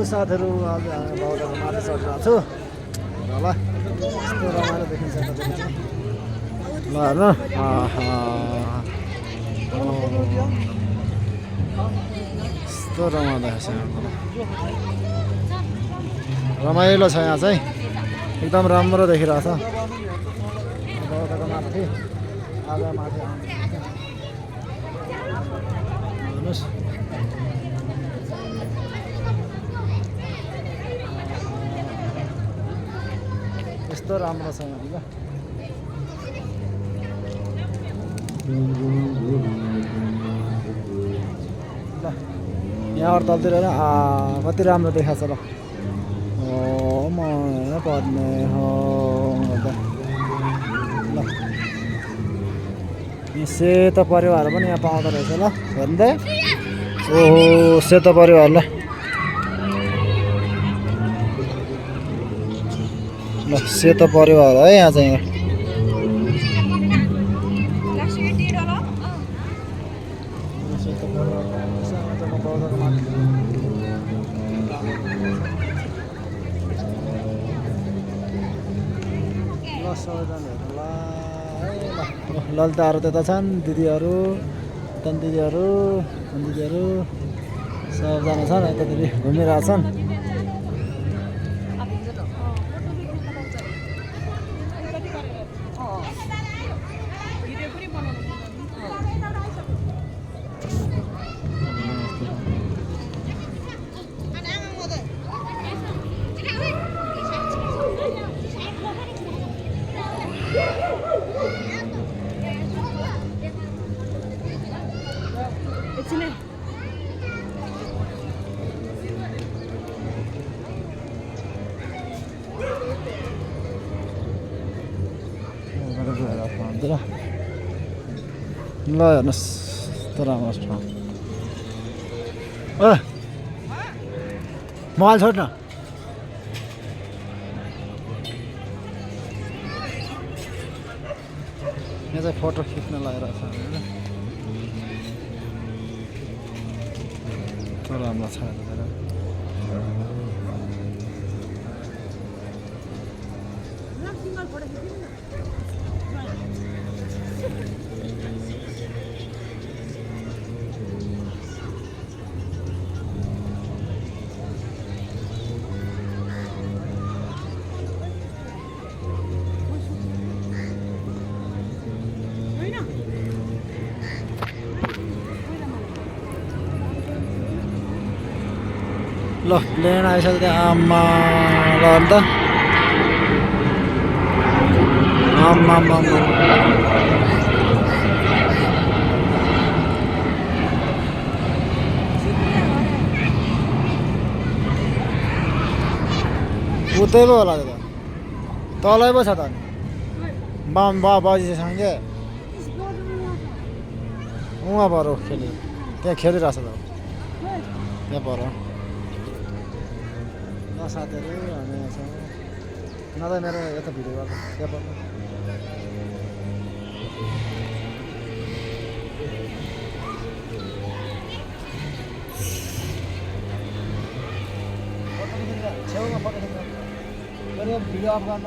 साथीहरू आज हामी बाहुटाको माथि चढिरहेको छु ल यस्तो रमाइलो देखिन्छ ल हेर्नु यस्तो रमाइलो छ रमाइलो छ यहाँ चाहिँ एकदम राम्रो देखिरहेछ बाहुटाको माथि आज माथि हेर्नुहोस् यस्तो राम्रो छ यहाँ ल यहाँ तलतिर कति राम्रो देखाएको छ ल म पर्ने हो ल सेतो परिवार पनि यहाँ पाउँदो रहेछ ल हेर्दै ओहो सेतो परिवार ल ल सेतो परिवार है यहाँ चाहिँ ललिताहरू त्यता छन् दिदीहरू दिदीहरू सबजना छन् यतातिर घुमिरहेछन् ल हेर्नुहोस् यस्तो राम्रो ठाउँ मोबाइल छोड्न यहाँ चाहिँ फोटो खिच्न लगाइरहेको छ राम्रो छ ल प्लेन आइसक्यो त्यहाँ आम्मा ल अन्त आम्मा उतै पो होला त्यो तलै पो छ त बजीसँगै उहाँ पर खेल्यो त्यहाँ खेलिरहेछ त त्यहाँ पर साथीहरू हामी यहाँ छौँ नभए मेरो यता भिडियो गर्दा त्यहाँ पर्नु छेउमा फोटो खिच्नु भिडियो अफ गर्न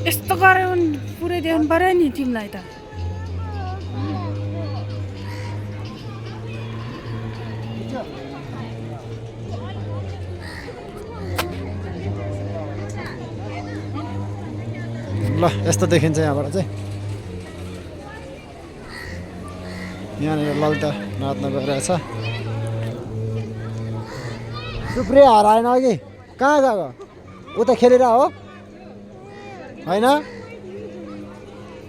यस्तो गरे पुरै देख्नु पर्यो नि तिमीलाई त ल यस्तो देखिन्छ यहाँबाट चाहिँ यहाँनिर ललिता नाच्न गइरहेछ सुप्रिया हराएन अघि कहाँ गएको उता खेलेर हो होइन